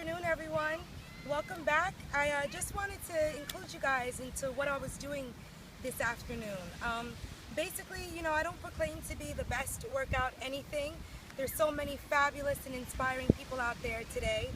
afternoon, everyone. Welcome back. I just wanted to include you guys into what I was doing this afternoon. Basically, I don't proclaim to be the best workout anything. There's so many fabulous and inspiring people out there today.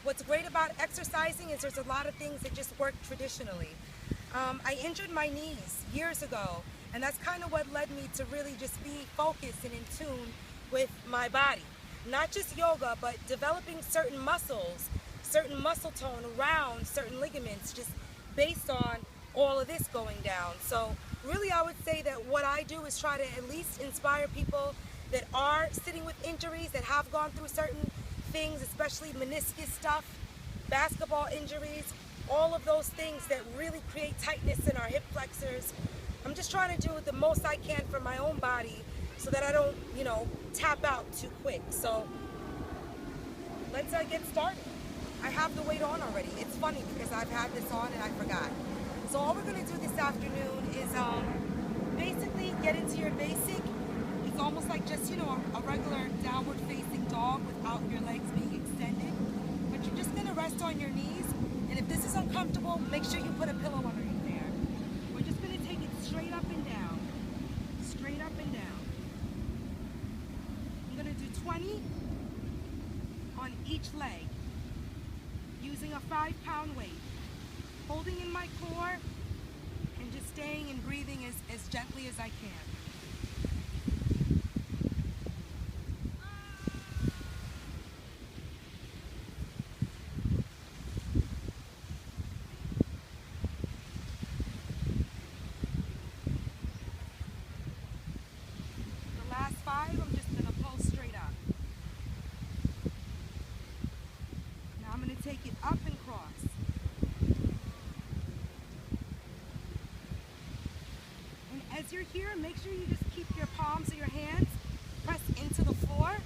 What's great about exercising is there's a lot of things that just work traditionally. I injured my knees years ago, and that's kind of what led me to really just be focused and in tune with my body. Not just yoga, but developing certain muscles, certain muscle tone around certain ligaments, just based on all of this going down. So really I would say that what I do is try to at least inspire people that are sitting with injuries, that have gone through certain things, especially meniscus stuff, basketball injuries, all of those things that really create tightness in our hip flexors. I'm just trying to do the most I can for my own body so that I don't, tap out too quick. So let's get started. I have the weight on already. It's funny because I've had this on and I forgot. So all we're going to do this afternoon is basically get into your basic. It's almost like just, a regular downward facing dog without your legs being extended. But you're just going to rest on your knees. And if this is uncomfortable, make sure you put a pillow underneath there. We're just going to take it straight up and down. Straight up and down. I'm going to do 20 on each leg using a 5-pound weight. Holding in my core and just staying and breathing as gently as I can. The last 5, I'm just going to pull straight up. Now I'm going to take it up and cross. And as you're here, make sure you just keep your palms of your hands pressed into the floor.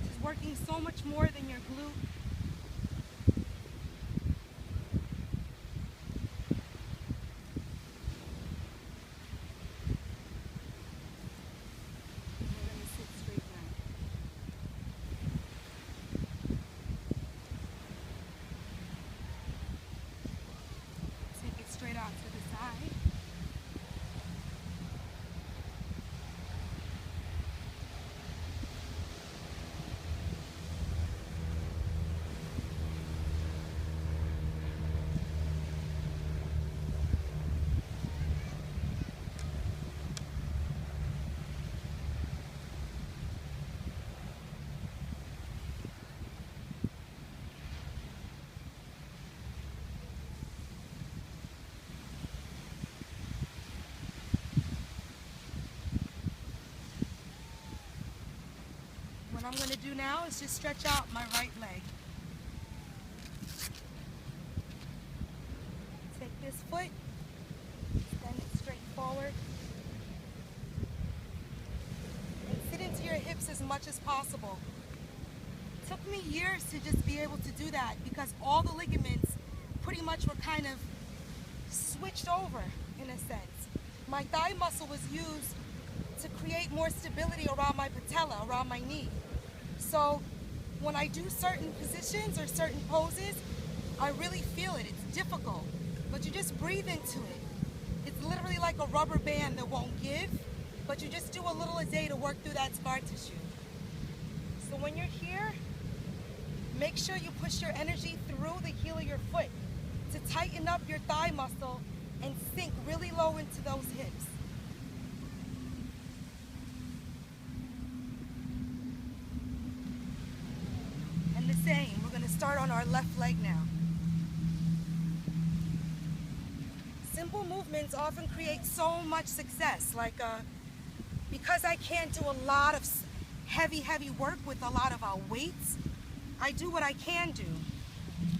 This is working so much more than your glute. Straight out to the side. What I'm going to do now is just stretch out my right leg. Take this foot, extend it straight forward, and sit into your hips as much as possible. It took me years to just be able to do that because all the ligaments pretty much were kind of switched over in a sense. My thigh muscle was used to create more stability around my patella, around my knee. So when I do certain positions or certain poses, I really feel it. It's difficult, but you just breathe into it. It's literally like a rubber band that won't give, but you just do a little a day to work through that scar tissue. So when you're here, make sure you push your energy through the heel of your foot to tighten up your thigh muscle and sink really low into those hips. The same. We're going to start on our left leg now. Simple movements often create so much success. Because I can't do a lot of heavy work with a lot of weights, I do what I can do.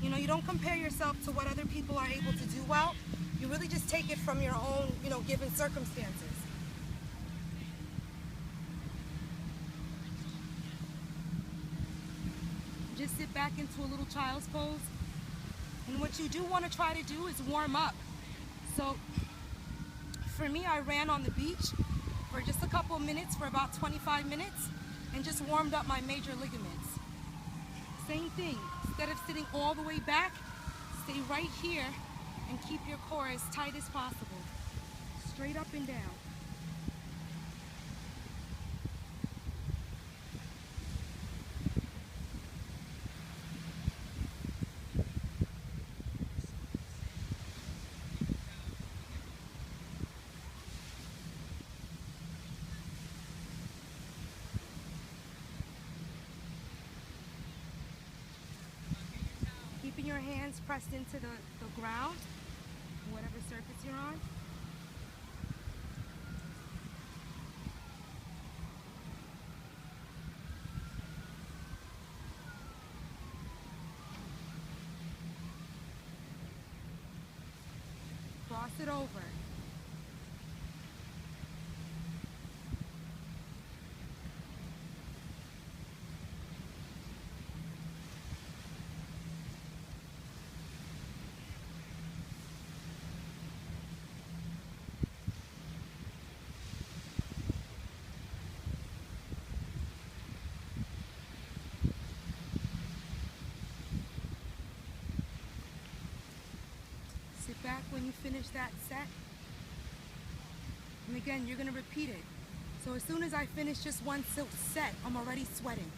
You don't compare yourself to what other people are able to do well. You really just take it from your own, given circumstances. Just sit back into a little child's pose. And what you do want to try to do is warm up. So for me, I ran on the beach for just a couple minutes for about 25 minutes and just warmed up my major ligaments. Same thing, instead of sitting all the way back, stay right here and keep your core as tight as possible. Straight up and down. Keeping your hands pressed into the ground, whatever surface you're on. Cross it over. Sit back when you finish that set. And again, you're gonna repeat it. So as soon as I finish just one set, I'm already sweating.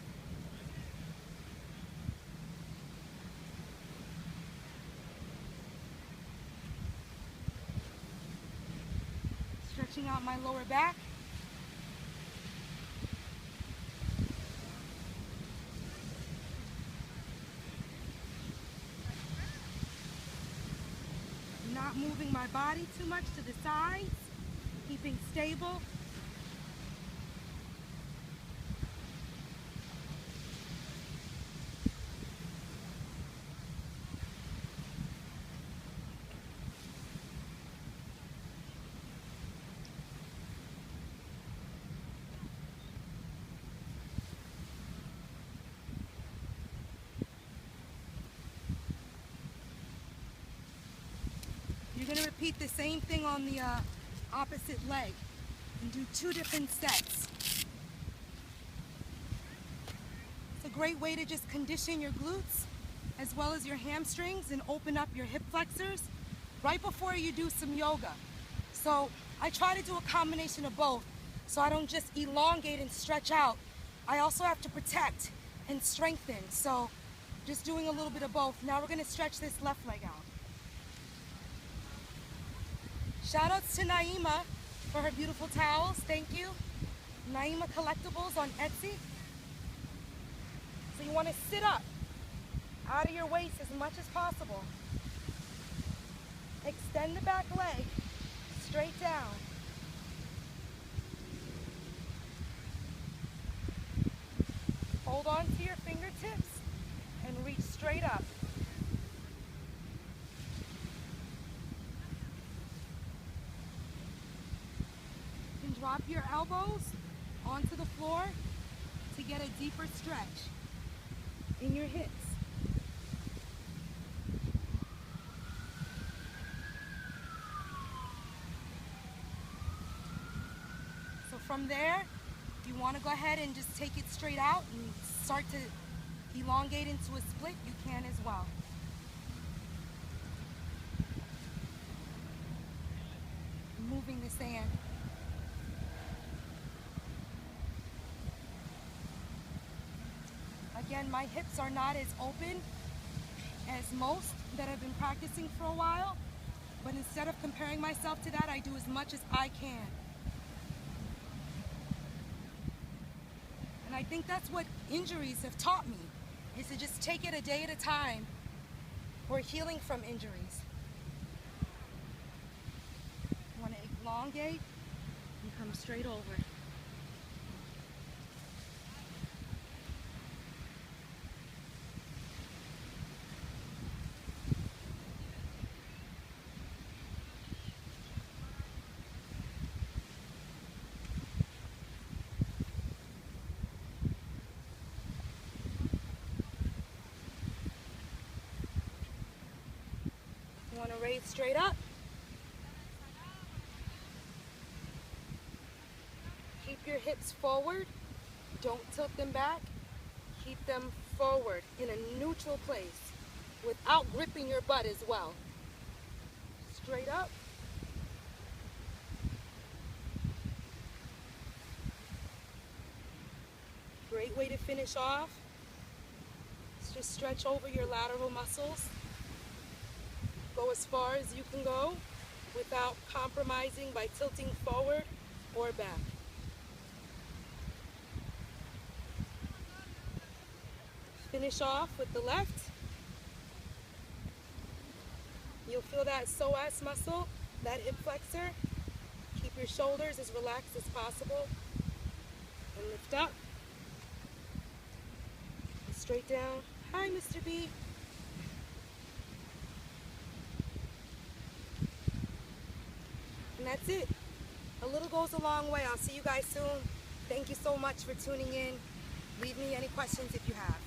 Stretching out my lower back. Not moving my body too much to the sides, keeping stable. You're going to repeat the same thing on the opposite leg and do 2 different sets. It's a great way to just condition your glutes as well as your hamstrings and open up your hip flexors right before you do some yoga. So I try to do a combination of both so I don't just elongate and stretch out. I also have to protect and strengthen. So just doing a little bit of both. Now we're going to stretch this left leg out. Shout outs to Naima for her beautiful towels. Thank you. Naima Collectibles on Etsy. So you want to sit up out of your waist as much as possible. Extend the back leg straight down. Hold on to your fingertips and reach straight up. Drop your elbows onto the floor to get a deeper stretch in your hips. So from there, if you want to go ahead and just take it straight out and start to elongate into a split, you can as well. Moving the sand. Again, my hips are not as open as most that have been practicing for a while, but instead of comparing myself to that, I do as much as I can. And I think that's what injuries have taught me, is to just take it a day at a time. We're healing from injuries. You want to elongate and come straight over. You want to raise straight up. Keep your hips forward. Don't tilt them back. Keep them forward in a neutral place without gripping your butt as well. Straight up. Great way to finish off. Just stretch over your lateral muscles. Go as far as you can go without compromising by tilting forward or back. Finish off with the left. You'll feel that psoas muscle, that hip flexor. Keep your shoulders as relaxed as possible. And lift up. Straight down. Hi, Mr. B. And that's it. A little goes a long way. I'll see you guys soon. Thank you so much for tuning in. Leave me any questions if you have.